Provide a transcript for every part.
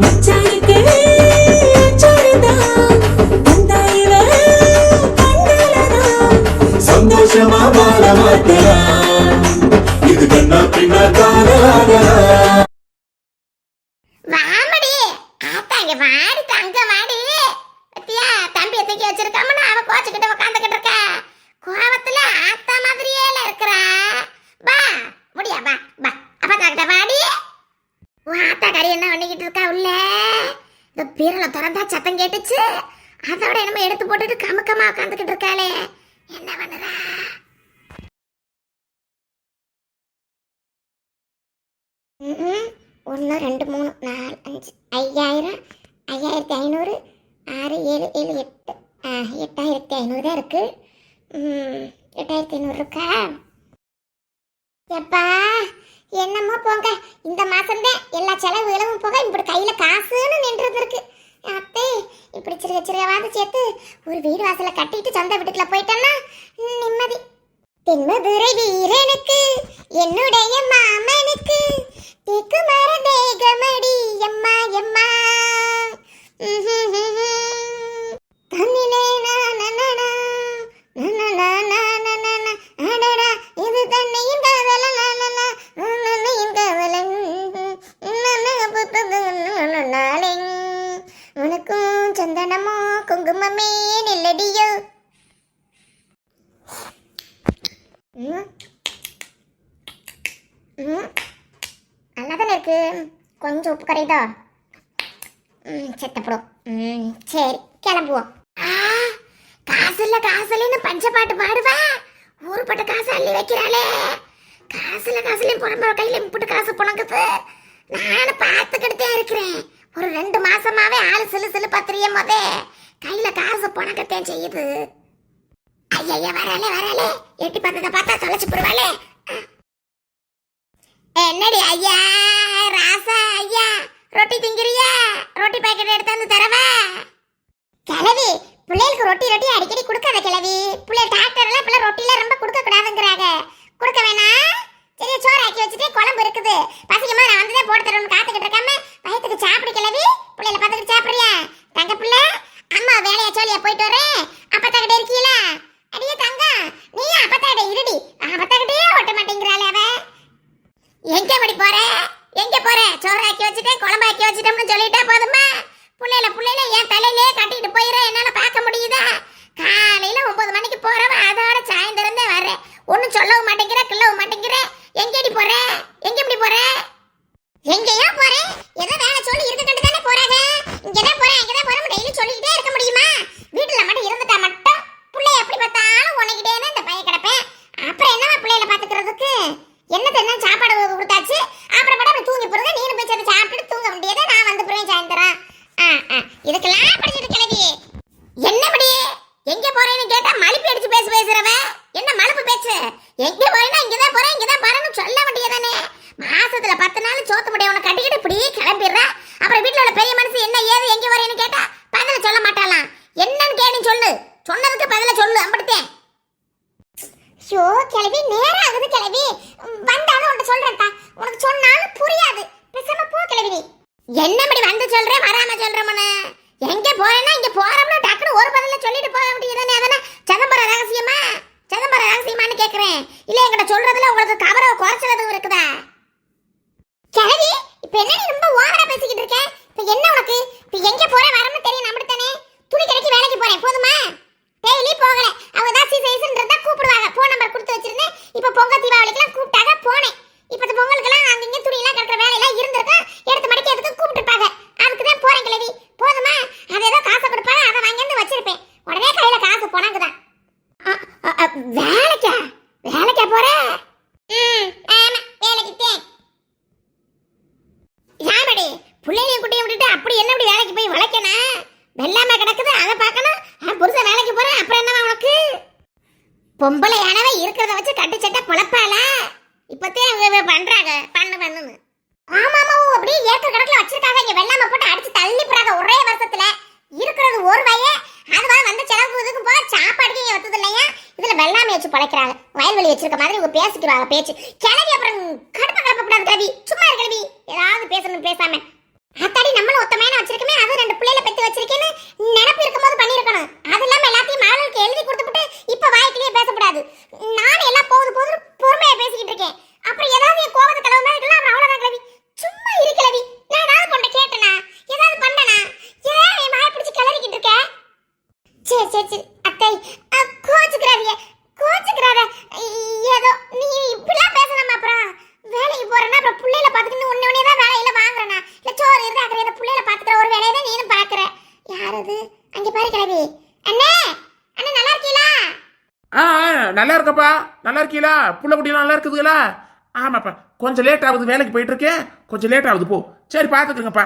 மச்சானுக்கு அச்சாரதான் தந்தாயில கண்டலதான் சந்தோஷமா வாழ மாட்டேன் இது கண்ணா பின்னா காதலாகலாம். வாமடி ஆத்தாங்க வாடி தங்க வாடி பத்தியா தம்பி தூக்கி வச்சிருக்காம அவ கோச்சுக்கிட்டு உட்காந்துக்கிட்டு இருக்கா கோவத்துல ஆத்தா மாதிரியே இருக்கிறா பா முடியா பா பா அப்பா தாக்கிட்ட வாடி ஆத்தா கறி என்ன பண்ணிக்கிட்டு இருக்கா உள்ள இந்த பீரல திறந்தா சத்தம் கேட்டுச்சு அதோட என்னமோ எடுத்து போட்டுட்டு கமுக்கமா உட்காந்துக்கிட்டு இருக்காளே என்ன பண்ணுறா 1 2 3 4 5 5000 5500 6 7 7 8 8500 தான் இருக்கு 8500 இருக்கா எப்பா என்னமோ போங்க இந்த மாசம்தான் எல்லா செலவு இளவும் போக இப்படி கையில காசுன்னு நின்றது இருக்கு அத்தே இப்படி சிறுவாது சேர்த்து ஒரு வீடு வாசல கட்டிட்டு சொந்த வீட்டுக்குள்ள போயிட்டேன்னா நிம்மதி தென்மதுரை வீரனுக்கு என்னுடைய மாமனுக்கு தேக்கு மர தேகமடி எம்மா எம்மா தன்னிலே நானனனா நனனா நனனா அடடா இது தண்ணியின் காதல நனனா நனனையின் காதல நனன புத்தது நாளே உனக்கும் சந்தனமோ குங்குமமே நெல்லடியோ நல்லாதானே இருக்கு கொஞ்சம் உப்பு கரையுதோ செத்தப்படும் சரி கிளம்புவோம் காசுல பஞ்சப்பாட்டு பாடுவா ஊருப்பட்ட காசு அள்ளி வைக்கிறாளே காசுல புறம்ப கையில இம்புட்டு காசு புணங்குது நானும் பார்த்துக்கிட்டே இருக்கிறேன் ஒரு 2 மாசமாவே ஆளு சிலு பத்திரியே மொத கையில காசு புணங்கத்தான் செய்யுது ஐயா வராலே எட்டி பார்த்தா தொலைச்சு போடுவாளே என்னடி ஐயா ராசா ஐயா ரொட்டி திங்கிறியா ரொட்டி பாக்கெட் எடுத்தாந்து தரவா கிளவி பிள்ளைகளுக்கு ரொட்டி அடிக்கடி கொடுக்காத கிளவி பிள்ளை டாக்டர் எல்லாம் பிள்ளை ரொட்டிலாம் ரொம்ப கொடுக்க கூடாதுங்கிறாங்க கொடுக்க வேணாம் சரி சோறு ஆக்கி வச்சுட்டு குழம்பு இருக்குது பசிக்குமா நான் வந்ததே போட்டு தரணும்னு காத்துக்கிட்டு இருக்காம வயிற்றுக்கு சாப்பிடு கிளவி பிள்ளைல பார்த்துக்கிட்டு சாப்பிடுறியா தங்க பிள்ளை அம்மா வேலையா சோழியா போயிட்டு வரேன் அப்பத்தா கிட்ட இருக்கீங்களா அடியே தங்க நீ அப்பத்தாட இருடி அப்பத்தாக்கிட்டே ஓட்ட மாட்டேங்கிறாளே அவ எங்க போற சோறு ஆக்கி வச்சுட்டேன் குழம்பு ஆக்கி வச்சுட்டோம்னு சொல்லிட்டா போதுமா புள்ளையில என் தலையிலே கட்டிட்டு போயிட என்னால பார்க்க முடியுதா காலையில 9 மணிக்கு போறவ அதோட சாயந்தரம் தான் வர்றேன் ஒன்னும் சொல்லவும் மாட்டேங்கிற கிள்ளவும் மாட்டேங்கிற எங்கடி போற எங்க இப்படி போற எங்கேயோ போறேன் ஏதோ வேலை சொல்லி இருக்க கண்டு தானே போறாங்க இங்கதான் போறேன் டெய்லி சொல்லிக்கிட்டே இருக்க முடியுமா வீட்டுல மட்டும் இருந்துட்டா மட்டும் பிள்ளைய எப்படி பார்த்தாலும் உனக்கிட்டே இந்த பைய கிடப்பேன் அப்புறம் என்னவா பிள்ளையில பாத்துக்கிறதுக்கு என்ன சாப்பாடு கொடுத்தாச்சு அப்புறம் அப்படி தூங்கி போறத நீனு போய் சேர்த்து சாப்பிட்டு தூங்க முடியாத நான் வந்து போறேன் சாயந்தரம் இதுக்கெல்லாம் படிச்சுட்டு கிளவி என்னபடி எங்க போறேன்னு கேட்டா மலிப்பி அடிச்சு பேசுறவ என்ன மலுப்பு பேச்சு எங்க போறேன்னா இங்கதான் போறேன்னு சொல்ல வேண்டியதானே மாசத்துல 10 நாள் சோத்து முடிய உன கட்டிக்கிட்டு இப்படி கிளம்பிடுற அப்புறம் வீட்டுல உள்ள பெரிய மனுஷன் என்ன ஏது எங்க போறேன்னு கேட்டா பதில சொல்ல மாட்டாளாம் என்னன்னு கேட்டு சொல்லு சொன்னதுக்கு பதில சொல்லு அம்படுத்தேன் ஷோ கிளவி நேரம் ஆகுது கிளவி வந்தாலும் உன்கிட்ட சொல்றேன்ப்பா உனக்கு சொன்னாலும் புரியாது பேசாம போ கிளவி என்னபடி வந்து சொல்றேன் வராம சொல்றேன்னு எங்க போறேன்னா இங்க போறோம்னா டக்குனு ஒரு பதில சொல்லிட்டு போக முடியுதானே அதனா சிதம்பர ரகசியமான்னு கேக்குறேன் இல்ல என்கிட்ட சொல்றதுல உங்களுக்கு கவர குறைச்சது இருக்குதா கிளவி இப்ப என்ன நீ ரொம்ப ஓவரா பேசிக்கிட்டு இருக்க இப்ப என்ன உனக்கு இப்ப எங்க போற வரணும் தெரியும் நம்மளுக்கு துணி கடைக்கு வேலைக்கு போறேன் போதுமா டெய்லி போகல அவங்க தான் சீசன்ன்றத கூப்பிடுவாங்க போன் நம்பர் கொடுத்து வச்சிருந்தேன் இப்ப பொங்கல் தீபாவளிக்குலாம் கூப்பிட்டாங்க போனேன் இப்ப இந்த பொங்கலுக்குலாம் அங்கங்க துணி எல்லாம் கட்டுற வேலை எல்லாம் இருந்திருக்கு எடுத்து மடிக்க எதுக்கு கூப்பிட்டுருப்பாங்க அதுக்கு தான் போறேன் கிளவி போதுமா அது ஏதோ காசு கொடுப்பாங்க அதை வாங்கி வந்து வச்சிருப்பேன் உடனே கையில காசு போனாங்கதான் வேலைக்கா போற ஆமா வேலைக்கு யாமடி புள்ளையும் குட்டியும் விட்டுட்டு அப்படி என்ன அப்படி வேலைக்கு போய் வளைக்கணும் வெள்ளாம கிடக்குது அதை பார்க்கணும் புருஷன் வேலைக்கு போறேன் அப்புறம் என்ன உனக்கு பொம்பளை யானவே இருக்கிறத வச்சு கட்டு சட்டை பொழப்பால இப்பத்தே பண்றாங்க பண்ணுன்னு ஆமாமா அப்படியே ஏக்கர் கணக்குல வச்சிருக்காங்க இங்க வெள்ளாம போட்டு அடிச்சு தள்ளி போறாங்க ஒரே வருஷத்துல இருக்கிறது ஒரு வய அதுவா வந்து செலவு இதுக்கு போக சாப்பாடுக்கு இங்க வத்தது இல்லையா இதுல வெள்ளாமை வச்சு பழைக்கிறாங்க வயல்வெளி வச்சிருக்க மாதிரி இவங்க பேசிக்கிறாங்க பேச்சு கிளவி அப்புறம் கடுப்ப கூடாது கிளவி சும்மா இரு கிளவி ஏதாவது பேசணும் பேசாம அத்தாடி நம்மளும் ஒத்த வச்சிருக்கமே அது ரெண்டு பிள்ளைகளை பெத்து வச்சிருக்கேன்னு நினைப்பு இருக்கும்போது பண்ணிருக்கணும். அது இல்லாம எல்லாத்தையும் மகளுக்கு எழுதி கொடுத்துட்டு இப்ப வாய்க்கிலேயே பேசக்கூடாது. நான் எல்லாம் போகுது போகுது பொறுமையா பேசிக்கிட்டு இருக்கேன். அப்புறம் ஏதாவது என் கோபத்தை கலவு மாதிரி இருக்கலாம். அப்புறம் அவ்வளவுதான் கிளவி. சும்மா இரு கிளவி. நான் ஏதாவது பண்ண கேட்டனா ஏதாவது பண்ணனா ஏன் என் வாயை பிடிச்சி கிளறிக்கிட்டு இருக்க? சரி சரி சரி அத்தை கோச்சுக்கிறாத ஏதோ நீ இப்படிலாம் பேசலாமா? அப்புறம் வேலைக்கு போறேன்னா அப்புறம் பிள்ளைகளை பார்த்துக்கிட்டு உன்னை தான் வேலையில வாங்குறேனா இல்ல சோறு இருந்தாக்கிற இந்த பிள்ளைகளை பார்த்துக்கிற ஒரு வேலையை தான் நீனும் பாக்குற. யார் அது? அங்கே பாரு கிளவி. அண்ணே அண்ணே நல்லா இருக்கீங்களா? நல்லா இருக்கப்பா. நல்லா இருக்கீங்களா? புள்ள குட்டிலாம் நல்லா இருக்குதுங்களா? ஆமாப்பா, கொஞ்சம் லேட் ஆகுது, வேலைக்கு போயிட்டு இருக்கேன், கொஞ்சம் லேட் ஆகுது. போ சரி, பாத்துக்கங்கப்பா.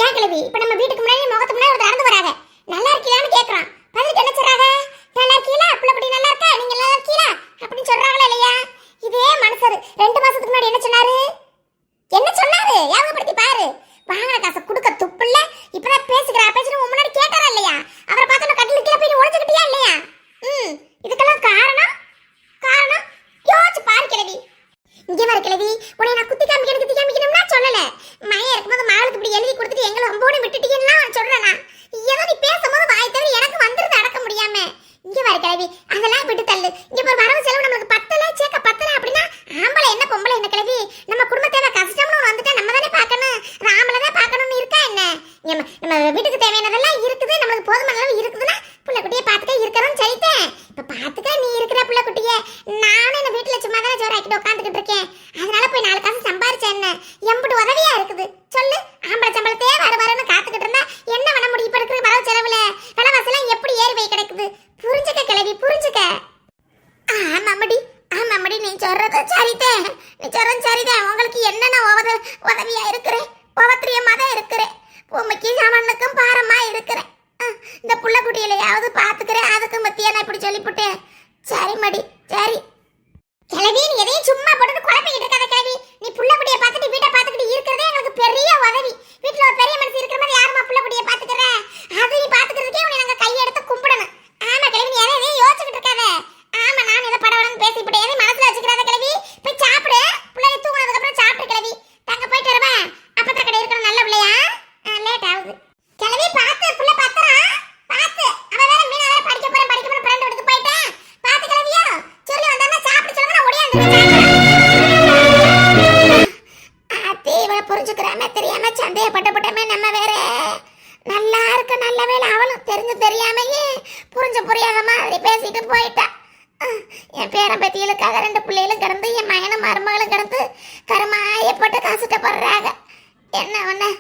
ஏன் கிளவி இப்ப நம்ம வீட்டுக்கு முன்னாடி முகத்துக்கு முன்னாடி ஒரு நடந்து வராங்க. நல்லா இருக்கீங்களான்னு கேக்குறான். பதிலுக்கு என்ன சொல்றாங்க? நல்லா இருக்கீங்களா? புள்ள குட்டி நல்லா இருக்கா? நீங்க நல்லா இருக்கீங்களா அப்படின்னு சொல்றாங்களா இல்லையா? இதே மனுஷர் 2 மாசத்துக்கு முன்னாடி என்ன சொன்னாரு? ஞாபகப்படுத்தி பாரு. வாங்கின காசை கொடுக்க துப்புல்ல. இப்பதான் பேசுற முன்னாடி கேட்டாரா இல்லையா? அவரை பார்த்தா கட்டில கீழே போய் ஒளிஞ்சுக்கிட்டியா இல்லையா? இதுக்கெல்லாம் காரணம் யோசிச்சு பாரு கிழவி. இங்கே வர கிழவி, உன்னை நான் குத்தி காமிக்கணும்னா சொல்லல. மையா இருக்கும்போது மகளுக்கு இப்படி எழுதி கொடுத்துட்டு எங்களை அம்போடு விட்டுட்டீங்கன்னா சொல்றேனா? ஏதோ நீ பேசும்போது வாய் தவிர எனக்கு வந்துருந்து அடக்க முடியாம. இங்க வர கிழவி, அதெல்லாம் விட்டு தள்ளு. இங்க ஒரு வரவு செலவு நம்மளுக்கு பத்தல அப்படின்னா ஆம்பளை என்ன பொம்பளை என்ன கிழவி? நம்ம குடும்பத்தேவை கஷ்டம்னு வந்துட்டா நம்ம தானே பார்க்கணும். ஆம்பளை தான் பார்க்கணும்னு இருக்கா என்ன? நம்ம வீட்டுக்கு தேவையானதெல்லாம் இருக்குது, நம்மளுக்கு போதுமான அளவு இருக்குதுன்னா புள்ள குட்டியை பார்த்துட்டே இருக்கிறோம் சரித்தேன். இப்ப பார்த்துக்க நீ இருக்கிற புள்ள குட்டியை. நானும் என்ன வீட்டுல சும்மா தானே ஜோர் ஆக்கிட்டு உட்காந்துக்கிட்டு இருக்கேன். அதனால போய் 4 காசு சம்பாரிச்ச என்ன எம்பிட்டு உதவியா இருக்குது சொல்லு. ஆம்பளை சம்பளத்தே வரன்னு காத்துக்கிட்டு இருந்தா என்ன பண்ண முடியும்? இப்ப இருக்கிற வரவு செலவுல விலைவாசலாம் எப்படி ஏறி போய் கிடக்குது? புரிஞ்சுக்க கிளவி, புரிஞ்சுக்க. ஆமாமடி நீ சொல்றது சரிதான். உங்களுக்கு என்னென்ன உதவியா இருக்கிறேன், உபத்திரியமா தான் இருக்கிறேன். உண்மைக்கு சாமானுக்கும் பாரமா இருக்கிறேன். இந்த புள்ள குட்டியிலையாவது பாத்துக்கிறேன். அதுக்கு மத்தியா நான் இப்படி சொல்லிவிட்டேன். சரி மடி சரி. கிளவி நீ எதையும் சும்மா போட்டு குழப்பிக்கிட்டு இருக்காத கிளவி. நீ புள்ள குட்டியை பார்த்துட்டு வீட்டை பார்த்துக்கிட்டு இருக்கிறதே எங்களுக்கு பெரிய உதவி. வீட்டுல ஒரு பெரிய மனுஷன் இருக்கிற மாதிரி யாருமா புள்ள குட்டியை பார்த்துக்கிற? அது நீ பார்த்துக்கிறதுக்கே உன்னை நாங்க கையெடுத்து கும்பிடணும். ஆமா கிளவி, நீ எதையும் யோசிச்சுக்கிட்டு இருக்காத. ஆமா நான் ஏதோ படவலன்னு பேசிவிட்டேன். எதையும் மனசுல வச்சுக்கிறாத கிளவி. போய் சாப்பிடு. பிள்ளைய தூங்குனதுக்கு அப்புறம் சாப்பிடு கிளவி. தங்க போயிட்டு வரவா? அப்பத்த கடை இருக்கிற நல்ல பிள்ளையா? லேட் ஆகுது கிளவி. பார்த்து புள்ள பாத்துறா பார்த்து. அவ வேற மீனா வேற படிக்க போறேன் ஃப்ரெண்ட் எடுத்து போயிட்டேன். பார்த்து கிளவியா சொல்லி வந்தானா சாப்பிட்டு சொல்லுங்க. நான் ஓடியாந்துட்டேன். இவளை புரிஞ்சுக்கிறாம தெரியாம சந்தேகப்பட்டமே நம்ம வேற. நல்லா இருக்க நல்ல வேலை. அவளும் தெரிஞ்சு தெரியாமையே புரியாத மாதிரி பேசிட்டு போயிட்டா. என் பேரன் பேத்திகளுக்காக 2 பிள்ளைகளும் கிடந்து என் மகனும் மருமகளும் கிடந்து கருமாயப்பட்டு கஷ்டப்படுறாங்க. என்ன ஒண்ணு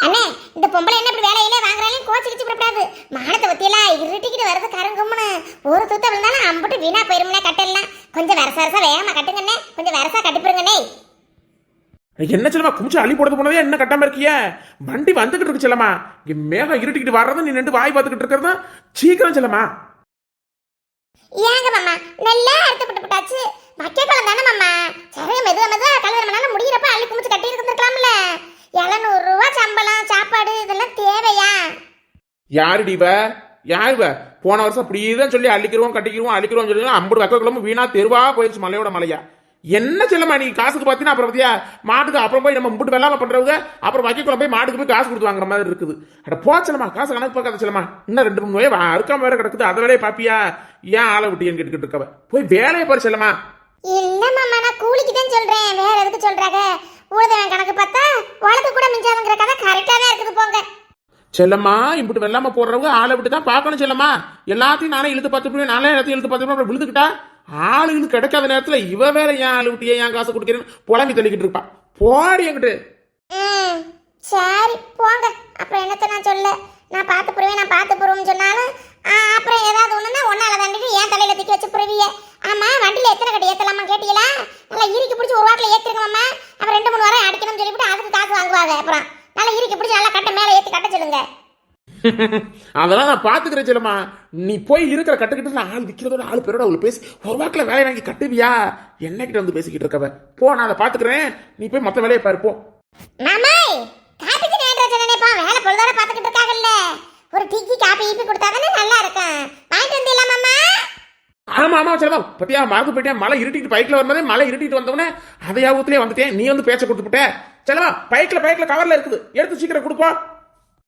அண்ணே, இந்த பொம்பளை என்ன இப்படி வேலையிலே வாங்குறாலும் கோச்சிக்கிச்சு விடக்கூடாது. மானத்தை பத்தியெல்லாம் இருட்டிக்கிட்டு வருது கருங்கும்னு. ஒரு தூத்த விழுந்தாலும் அம்புட்டு வீணா போயிரும்னே. கட்டலாம் கொஞ்சம் வரசா வேகமா கட்டுங்கண்ணே. கொஞ்சம் வரசா கட்டிப்பிடுங்கண்ணே. என்ன செல்லமா குமிச்சு அள்ளி போடுறது போனதே என்ன கட்டாம இருக்கிய? வண்டி வந்துகிட்டு இருக்கு செல்லமா. இங்க மேகம் இருட்டிக்கிட்டு வர்றது நீ 2 வாய் பார்த்துக்கிட்டு இருக்கிறதா சீக்கிரம் செல்லமா. ஏங்க மாமா நல்லா அறுத்துப்பட்டு போட்டாச்சு. மக்கைக்குளம் தானே மாமா. சரி மெதுவா கல்யாணம் முடிகிறப்ப அள்ளி குமிச்சு கட்டி இருந்துருக்கலாம்ல. 700 ரூபாய் சம்பளம் சாப்பாடு இதெல்லாம் தேவையா? யாருடி இவ? போன வருஷம் அப்படிதான் சொல்லி அள்ளிக்கிறோம் கட்டிக்கிறோம் சொல்லி 50 வக்கக்கிழமை வீணா தெருவா போயிடுச்சு மலையோட மலையா. என்ன செல்லமா நீ காசுக்கு பாத்தீங்கன்னா அப்புறம் பத்தியா மாட்டுக்கு அப்புறம் போய் நம்ம முட்டு வெள்ளாம பண்றவங்க அப்புறம் வக்கக்குள்ள போய் மாட்டுக்கு போய் காசு கொடுத்து வாங்குற மாதிரி இருக்குது. அட போச்சலமா, காசு கணக்கு பார்க்காத செல்லமா. இன்னும் 2-3 வயது அறுக்காம வேற கிடக்குது. அதை வேலையை பாப்பியா? ஏன் ஆளை விட்டியன்னு கேட்டுக்கிட்டு இருக்கவ. போய் வேலையை பாரு செல்லமா. இல்ல மாமா நான் கூலிக்கு தான் சொல்றேன். வேற எதுக்கு சொல்றாங்க? ஊழதவன் கணக்கு பார்த்தா உலக கூட மிஞ்சாதுங்கிற கதை கரெக்டாவே இருக்குது போங்க. செல்லம்மா இப்படி வெள்ளாம போடுறவங்க ஆளை விட்டு தான் பார்க்கணும் செல்லம்மா. எல்லாத்தையும் நானே இழுத்து பார்த்துட்டு எல்லாத்தையும் இழுத்து பார்த்துட்டு விழுந்துக்கிட்டா ஆளுகளுக்கு கிடைக்காத நேரத்துல இவ வேற ஏன் ஆளு விட்டியே ஏன் காசு கொடுக்கிறேன்னு புலம்பி தள்ளிக்கிட்டு இருப்பா. போடி என்கிட்ட. சரி போங்க. அப்புறம் என்னத்த நான் சொல்ல? நான் பார்த்து போடுவேன்னு சொன்னாலும் அப்புறம் ஏதாவது ஒண்ணுன்னா ஒன்னால தாண்டிட்டு ஏன் தலையில தூக்கி வச்சு புறவிய. ஆமா வண்டியில எத்தனை கட்டி ஏத்தலாமா கேட்டீங்களா? நல்லா இறுக்கி பிடிச்சி ஒரு வாட்டில் ஏத்திருங்க மாமா. அப்புறம் 2-3 வாரம் அடிக்கணும்னு சொல்லிவிட்டு அதுக்கு காசு வாங்குவாங்க. அப்புறம் நல்லா இறுக்கி பிடிச்சி நல்லா கட்ட மேலே ஏற்றி கட்ட சொல்லுங்க. அதெல்லாம் நான் பாத்துக்கிறேன் செல்லம்மா. நீ போய் இருக்கிற கட்டுக்கிட்டு ஆள் விற்கிறதோட ஆள் பேரோட அவளை பேசி ஒரு வாக்கில் வேலை வாங்கி கட்டுவியா? என்னகிட்ட வந்து பேசிக்கிட்டு இருக்கவ. போ, நான் அதை பாத்துக்கிறேன். நீ போய் மொத்த வேலையை பாரு போ. மாமாய் காப்பிக்கு நேற்று நினைப்பா வேலை பொழுதார பாத்துக்கிட்டு இருக்காங்கல்ல. ஒரு டீக்கு காப்பி ஈப்பி கொடுத்தாதானே நல்லா இருக்கும். வாங்கிட்டு வந்தீங்களா மாமா? ஆமா ஆமா செல்லமா பத்தியா மறந்து போயிட்டேன். மழை இருட்டிட்டு பைக்ல வரும்போதே மழை இருட்டிட்டு வந்தவொடனே அதை யாபத்திலே வந்துட்டேன். நீ வந்து பேச்ச கொடுத்துட்டே. செல்லமா பைக்ல கவர்ல இருக்குது, எடுத்து சீக்கிரம் கொடுப்பா.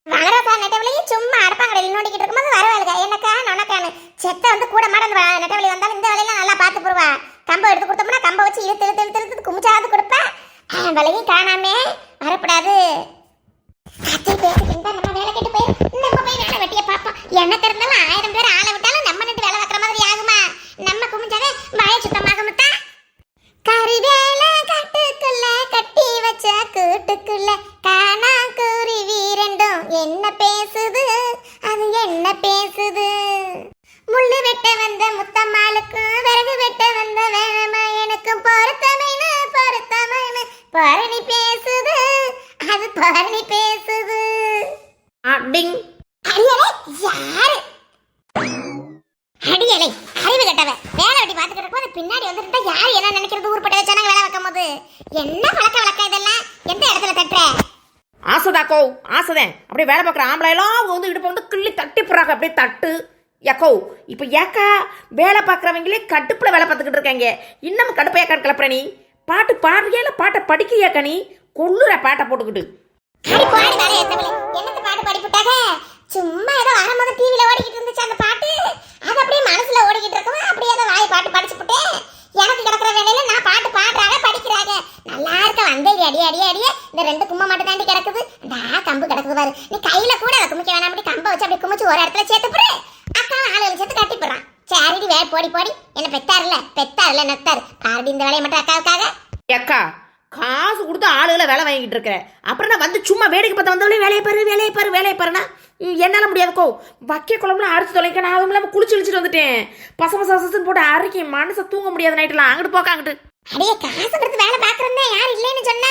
மகராசா நெட்டவழியும் சும்மா அடுப்பாங்கடையில் நோண்டிக்கிட்டு இருக்கும்போது வரவாளுங்க என்னக்கா நொனக்கானு செத்த வந்து கூட மாட நெட்டவழி வந்தாலும் இந்த வேலையெல்லாம் நல்லா பார்த்து போடுவா. கம்பை எடுத்து கொடுத்தோம்னா கம்பை வச்சு இழுத்து குமிச்சாவது கொடுப்பா. விலையும் காணாமே வரப்படாது. நம்ம வேலை கேட்டு போய் நம்ம போய் வேலை வெட்டிய பார்ப்போம். என்ன தெரிந்தாலும் 1000 பேர் ஆளை விட்டாலும் நம்ம நின்று வேலை வைக்கிற மாதிரி ஆகுமா? நம்ம குமிஞ்சாவே வாய சுத்தமாகும்ட்டா. கறிவேலை கட்டுக்குள்ள கட்டி வச்ச கூட்டுக்குள்ள காணா குருவி ரெண்டும் என்ன பேசுது, அது என்ன பேசுது? முள்ளு வெட்ட வந்த முத்தம்மாளுக்கும் விறகு வெட்ட வந்த வேணமாயனுக்கும் பொருத்தமைன்னு பரணி பேசுது, அது பரணி பேசுது. டிங் அடியலை யாரு? அடியலை அறிவு கட்டவ வேலை வெட்டி பார்த்துக்கிட்டு இருக்கும்போது பின்னாடி வந்துட்டா யாரு என்ன நினைக்கிறது? ஊர்பட்ட வச்சானங்க வேலை வைக்கும் போது என்ன பழக்க வழக்கம் இதெல்லாம்? எந்த இடத்துல தட்டுற? ஆசைதாக்கோ ஆசைதான். அப்படியே வேலை பார்க்குற ஆம்பளையெல்லாம் அவங்க வந்து இடுப்பை வந்து கிள்ளி தட்டி போடுறாங்க. அப்படியே தட்டு ஏக்கோ. இப்போ ஏக்கா வேலை பார்க்குறவங்களே கடுப்பில் வேலை பார்த்துக்கிட்டு இருக்காங்க. இன்னமும் கடுப்பையாக்கா கிளப்புற நீ? பாட்டு பாடுறியா இல்லை பாட்டை படிக்கிறியாக்கா நீ? கொள்ளுற பாட்டை போட்டுக்கிட்டு. அடி பாடு வேலை ஏத்தவளே. என்னத்த பாட்டு பாடி போட்டாக? சும்மா ஏதோ வரும்போது டிவில ஓடிக்கிட்டு இருந்துச்சு அந்த பாட்டு. அது அப்படியே மனசுல ஓடிக்கிட்டு இருக்கவும் அப்படியே ஏதோ வாய் பாட்டு படிச்சு போட்டேன். எனக்கு கிடக்கிற வேலையில நான் பாட்டு பாடுறாங்க படிக்கிறாங்க. நல்லா இருக்க வந்தேடி அடியே இந்த 2 கும்மை மட்டும் தாண்டி கிடக்குது. அந்த கம்பு கிடக்குது பாரு. நீ கையில கூட அதை குமிக்க வேணாம். அப்படி கம்பை வச்சு அப்படி குமிச்சு ஒரு இடத்துல சேர்த்து போடு. அக்காவும் ஆளுகளை சேர்த்து கட்டி போடுறான். சரிடி வே போடி என்ன பெத்தாருல நெத்தாரு. பாருடி இந்த வேலையை மட்டும் அக்காவுக்காக. ஏக்கா காசு கொடுத்து ஆளுகளை வேலை வாங்கிட்டு இருக்கிற. அப்புறம் நான் வந்து சும்மா வேடிக்கை பார்த்து வந்தவளே வேலையை பாருனா என்னால் முடியாதுக்கோ. வக்கிய குழம்புல அரைச்சு தொலைக்க நான் அதுவும் இல்லாமல் குளிச்சு வந்துட்டேன். பசங்க போட்டு அரைக்கி மனசை தூங்க முடியாது நைட்டுலாம். அங்கிட்டு போக்க அங்கிட்டு. அடியே காசு கொடுத்து வேலை பாக்குறேன் யார் இல்லைன்னு சொன்ன?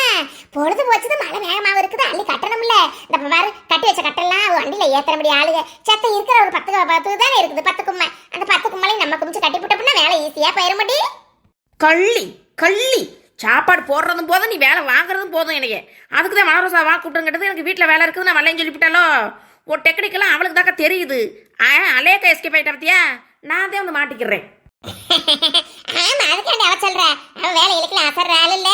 பொழுது போச்சுது மழை வேகமாக இருக்குது. அள்ளி கட்டணும்ல. இந்த பாரு கட்டி வச்ச கட்டெல்லாம் வண்டியில ஏத்துற முடிய ஆளுக செத்த இருக்கிற ஒரு 10 தானே இருக்குது. 10 கும்மை. அந்த 10 கும்மையும் நம்ம குமிச்சு கட்டி போட்டோம்னா வேலை ஈஸியா போயிட முடியும். கள்ளி சாப்பாடு போடுறதும் போதும், நீ வேலை வாங்குறதும் போதும். எனக்கு அதுக்கு தான் மனரோசா வா கூப்பிட்டுங்கிறது. எனக்கு வீட்டில் வேலை இருக்குது, நான் வரலைன்னு சொல்லிவிட்டாலோ. ஒரு டெக்னிக்கெல்லாம் அவளுக்கு தாக்கா தெரியுது. அலேக்கா எஸ்கேப் ஆகிட்டா பத்தியா? நான் தான் வந்து மாட்டிக்கிறேன். ஆமா அதுக்காண்டி அவ சொல்ற. அவன் வேலைகளுக்குலாம் அசர்ற ஆள் இல்ல.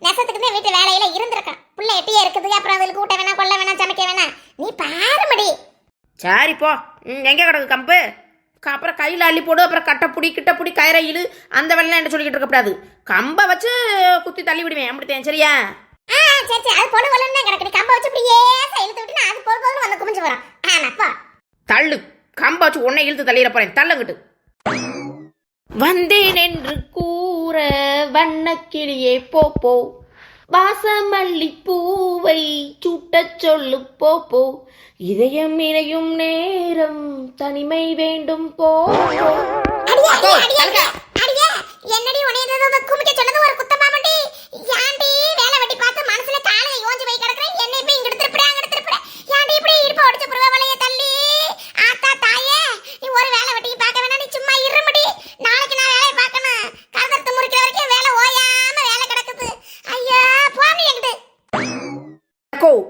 நெசத்துக்கு தான் வீட்டு வேலையில இருந்திருக்கான். புள்ள எட்டியே இருக்குது. அப்புறம் அவளுக்கு கூட்ட வேணாம், கொல்ல வேணாம், சமைக்க வேணாம். நீ பாருமடி. சரி போ. எங்கே கிடக்கு கம்பு? அப்புறம் கையில் அள்ளி போடு. அப்புறம் கிட்டப்புடி கயிறையில் அந்த வேலைலாம் என்ன சொல்லிக்கிட்டு இருக்கக்கூடாது. கம்பை வச்சு குத்தி தள்ளி விடுவேன். அப்படித்தான் சரியா? சரி அது பொண்ணு கொள்ளன்னு தான் கிடக்கு. கம்பை வச்சு இப்படியே இழுத்து விட்டு அது போதும் வந்து குமிஞ்சு போறான். ஆமாப்பா தள்ளு. கம்பை வச்சு உன்னை இழுத்து தள்ளிட போறேன். தள்ளுங்கிட்டு வந்தேன் என்று கூற வண்ணக்கிளியே போ வாசமல்லி பூவை சூட்டச் சொல்லு போ இதயம் இணையும் நேரம் தனிமை வேண்டும் போ. என்னடி உனையத குமிக்க சொன்னது ஒரு குத்தமா மண்டி? யாண்டி வேலை வெட்டி பார்த்து மனசுல காலைய யோஞ்சு போய் கிடக்குற. என்னை போய் இங்க எடுத்துறப்பட அங்க எடுத்துறப்பட. யாண்டி இப்படி இடுப்பு ஒடிச்சு புருவ வளைய தள்ளி. ஆத்தா தாயே நீ ஒரு வேலை வெட்டி பார்க்க வேணா. நீ சும்மா இருமடி. நாளைக்கு நான் வேலைய பார்க்கணும். கருதத்து முறிக்கிற வரைக்கும் வேலை ஓயாம வேலை கிடக்குது. ஐயா போடி என்கிட்ட.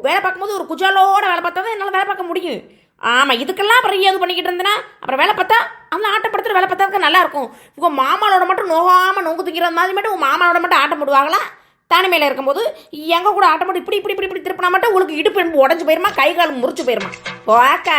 வேலை பார்க்கும்போது ஒரு குஜாலோட வேலை பார்த்தா தான் என்னால் வேலை பார்க்க முடியும். ஆமாம் இதுக்கெல்லாம் அப்புறம் ஏது பண்ணிக்கிட்டு இருந்தேன்னா அப்புறம் வேலை பார்த்தா அந்த ஆட்டப்படுத்துகிற வேலை பார்த்தா நல்லா இருக்கும். உங்கள் மாமாவோட மட்டும் நோகாமல் நோங்கு திங்கிறது மாதிரி மட்டும் உங்கள் மாமாவோட மட்டும் ஆட்டம் போடுவாங்களா? தனிமையில் இருக்கும்போது எங்கள் கூட ஆட்டம் போட்டு இப்படி திருப்பினா மட்டும் உங்களுக்கு இடுப்பு உடஞ்சி போயிருமா, கை கால் முறிச்சு போயிருமா? ஓக்க